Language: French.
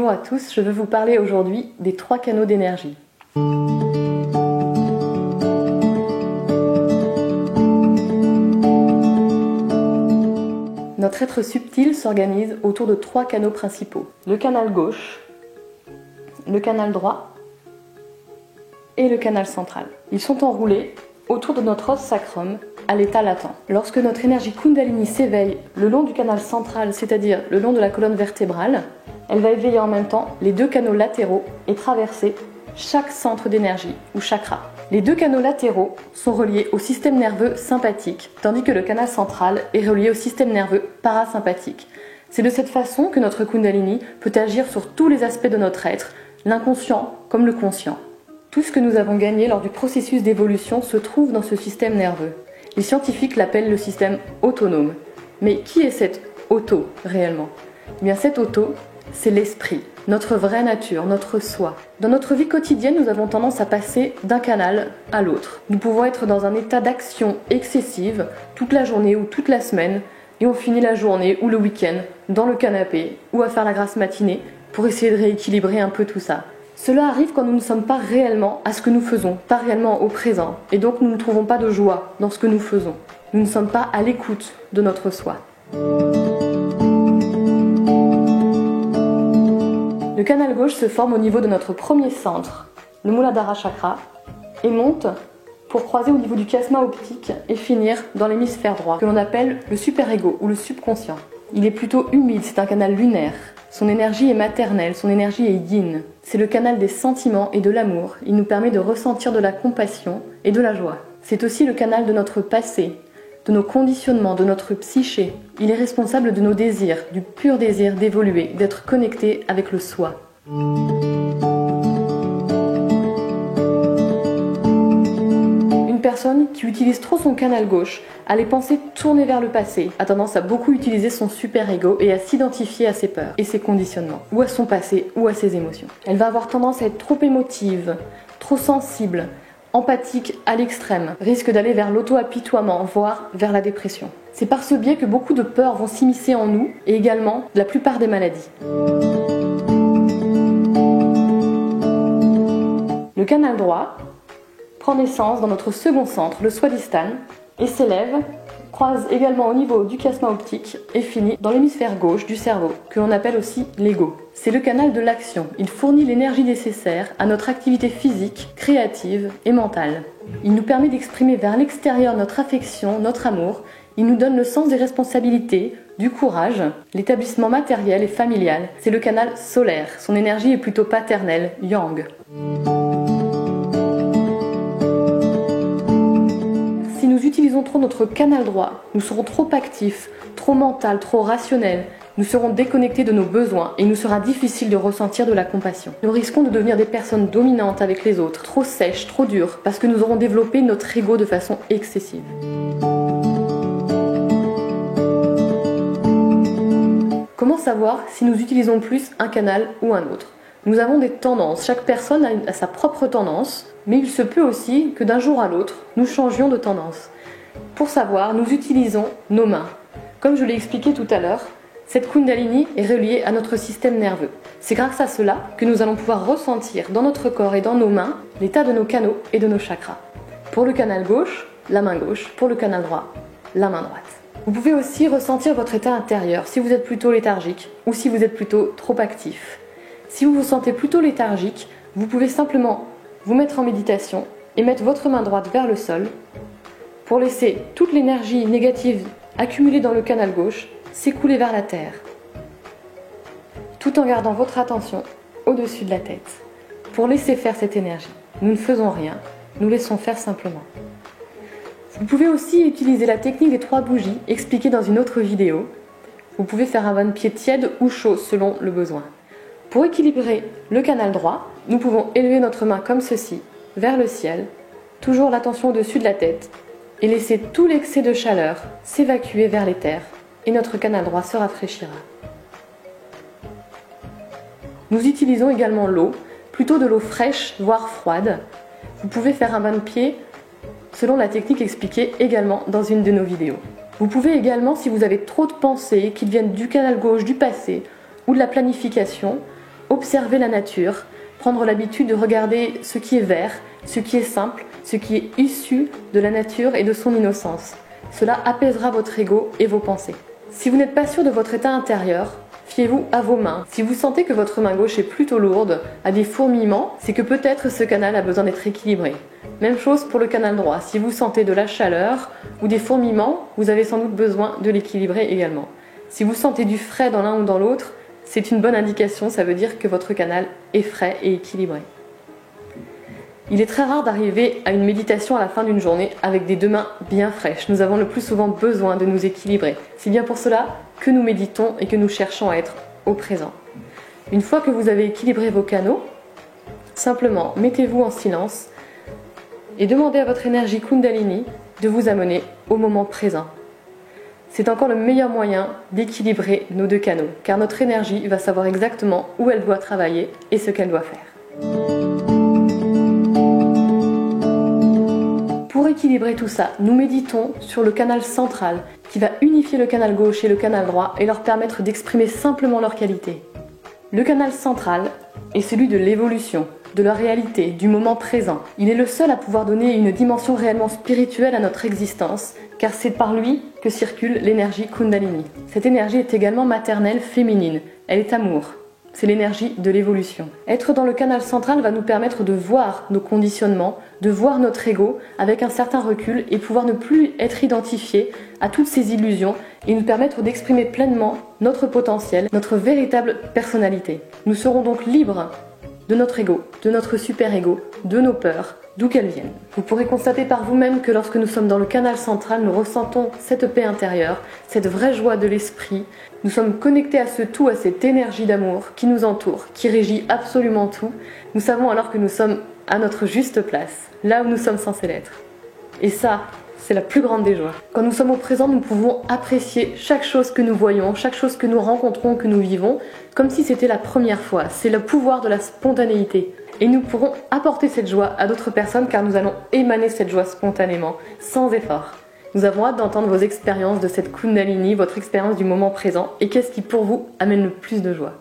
Bonjour à tous, je veux vous parler aujourd'hui des 3 canaux d'énergie. Notre être subtil s'organise autour de 3 canaux principaux. Le canal gauche, le canal droit et le canal central. Ils sont enroulés autour de notre os sacrum à l'état latent. Lorsque notre énergie Kundalini s'éveille le long du canal central, c'est-à-dire le long de la colonne vertébrale, elle va éveiller en même temps les 2 canaux latéraux et traverser chaque centre d'énergie ou chakra. Les 2 canaux latéraux sont reliés au système nerveux sympathique, tandis que le canal central est relié au système nerveux parasympathique. C'est de cette façon que notre Kundalini peut agir sur tous les aspects de notre être, l'inconscient comme le conscient. Tout ce que nous avons gagné lors du processus d'évolution se trouve dans ce système nerveux. Les scientifiques l'appellent le système autonome. Mais qui est cet auto réellement ? Eh bien, cet auto, c'est l'esprit, notre vraie nature, notre soi. Dans notre vie quotidienne, nous avons tendance à passer d'un canal à l'autre. Nous pouvons être dans un état d'action excessive toute la journée ou toute la semaine, et on finit la journée ou le week-end dans le canapé ou à faire la grasse matinée pour essayer de rééquilibrer un peu tout ça. Cela arrive quand nous ne sommes pas réellement à ce que nous faisons, pas réellement au présent, et donc nous ne trouvons pas de joie dans ce que nous faisons. Nous ne sommes pas à l'écoute de notre soi. Le canal gauche se forme au niveau de notre premier centre, le Muladhara Chakra, et monte pour croiser au niveau du chiasma optique et finir dans l'hémisphère droit, que l'on appelle le super-ego ou le subconscient. Il est plutôt humide, c'est un canal lunaire. Son énergie est maternelle, son énergie est yin. C'est le canal des sentiments et de l'amour. Il nous permet de ressentir de la compassion et de la joie. C'est aussi le canal de notre passé, de nos conditionnements, de notre psyché. Il est responsable de nos désirs, du pur désir d'évoluer, d'être connecté avec le soi. Une personne qui utilise trop son canal gauche, a les pensées tournées vers le passé, a tendance à beaucoup utiliser son super-ego et à s'identifier à ses peurs et ses conditionnements, ou à son passé, ou à ses émotions. Elle va avoir tendance à être trop émotive, trop sensible, empathique à l'extrême, risque d'aller vers l'auto-apitoiement, voire vers la dépression. C'est par ce biais que beaucoup de peurs vont s'immiscer en nous, et également la plupart des maladies. Le canal droit prend naissance dans notre second centre, le Swadhisthana, et s'élève, croise également au niveau du chiasma optique et finit dans l'hémisphère gauche du cerveau, que l'on appelle aussi l'ego. C'est le canal de l'action. Il fournit l'énergie nécessaire à notre activité physique, créative et mentale. Il nous permet d'exprimer vers l'extérieur notre affection, notre amour. Il nous donne le sens des responsabilités, du courage, l'établissement matériel et familial. C'est le canal solaire. Son énergie est plutôt paternelle, yang. Si nous utilisons trop notre canal droit, nous serons trop actifs, trop mental, trop rationnels, nous serons déconnectés de nos besoins et il nous sera difficile de ressentir de la compassion. Nous risquons de devenir des personnes dominantes avec les autres, trop sèches, trop dures, parce que nous aurons développé notre ego de façon excessive. Comment savoir si nous utilisons plus un canal ou un autre ? Nous avons des tendances, chaque personne a sa propre tendance, mais il se peut aussi que d'un jour à l'autre, nous changions de tendance. Pour savoir, nous utilisons nos mains. Comme je l'ai expliqué tout à l'heure, cette Kundalini est reliée à notre système nerveux. C'est grâce à cela que nous allons pouvoir ressentir dans notre corps et dans nos mains l'état de nos canaux et de nos chakras. Pour le canal gauche, la main gauche. Pour le canal droit, la main droite. Vous pouvez aussi ressentir votre état intérieur, si vous êtes plutôt léthargique ou si vous êtes plutôt trop actif. Si vous vous sentez plutôt léthargique, vous pouvez simplement vous mettre en méditation et mettre votre main droite vers le sol pour laisser toute l'énergie négative accumulée dans le canal gauche s'écouler vers la terre, tout en gardant votre attention au-dessus de la tête, pour laisser faire cette énergie. Nous ne faisons rien, nous laissons faire simplement. Vous pouvez aussi utiliser la technique des 3 bougies, expliquée dans une autre vidéo. Vous pouvez faire un bain de pied tiède ou chaud selon le besoin. Pour équilibrer le canal droit, nous pouvons élever notre main comme ceci, vers le ciel, toujours l'attention au-dessus de la tête, et laisser tout l'excès de chaleur s'évacuer vers les terres, et notre canal droit se rafraîchira. Nous utilisons également l'eau, plutôt de l'eau fraîche, voire froide. Vous pouvez faire un bain de pied selon la technique expliquée également dans une de nos vidéos. Vous pouvez également, si vous avez trop de pensées qui viennent du canal gauche, du passé ou de la planification, observer la nature, prendre l'habitude de regarder ce qui est vert, ce qui est simple, ce qui est issu de la nature et de son innocence. Cela apaisera votre ego et vos pensées. Si vous n'êtes pas sûr de votre état intérieur, fiez-vous à vos mains. Si vous sentez que votre main gauche est plutôt lourde, a des fourmillements, c'est que peut-être ce canal a besoin d'être équilibré. Même chose pour le canal droit. Si vous sentez de la chaleur ou des fourmillements, vous avez sans doute besoin de l'équilibrer également. Si vous sentez du frais dans l'un ou dans l'autre, c'est une bonne indication, ça veut dire que votre canal est frais et équilibré. Il est très rare d'arriver à une méditation à la fin d'une journée avec des deux mains bien fraîches. Nous avons le plus souvent besoin de nous équilibrer. C'est bien pour cela que nous méditons et que nous cherchons à être au présent. Une fois que vous avez équilibré vos canaux, simplement mettez-vous en silence et demandez à votre énergie Kundalini de vous amener au moment présent. C'est encore le meilleur moyen d'équilibrer nos deux canaux, car notre énergie va savoir exactement où elle doit travailler et ce qu'elle doit faire. Pour équilibrer tout ça, nous méditons sur le canal central qui va unifier le canal gauche et le canal droit et leur permettre d'exprimer simplement leur qualité. Le canal central est celui de l'évolution, de la réalité, du moment présent. Il est le seul à pouvoir donner une dimension réellement spirituelle à notre existence, car c'est par lui que circule l'énergie Kundalini. Cette énergie est également maternelle, féminine. Elle est amour. C'est l'énergie de l'évolution. Être dans le canal central va nous permettre de voir nos conditionnements, de voir notre ego avec un certain recul et pouvoir ne plus être identifié à toutes ces illusions et nous permettre d'exprimer pleinement notre potentiel, notre véritable personnalité. Nous serons donc libres de notre ego, de notre super-ego, de nos peurs, d'où qu'elles viennent. Vous pourrez constater par vous-même que lorsque nous sommes dans le canal central, nous ressentons cette paix intérieure, cette vraie joie de l'esprit. Nous sommes connectés à ce tout, à cette énergie d'amour qui nous entoure, qui régit absolument tout. Nous savons alors que nous sommes à notre juste place, là où nous sommes censés l'être. Et ça, c'est la plus grande des joies. Quand nous sommes au présent, nous pouvons apprécier chaque chose que nous voyons, chaque chose que nous rencontrons, que nous vivons, comme si c'était la première fois. C'est le pouvoir de la spontanéité. Et nous pourrons apporter cette joie à d'autres personnes car nous allons émaner cette joie spontanément, sans effort. Nous avons hâte d'entendre vos expériences de cette Kundalini, votre expérience du moment présent et qu'est-ce qui pour vous amène le plus de joie.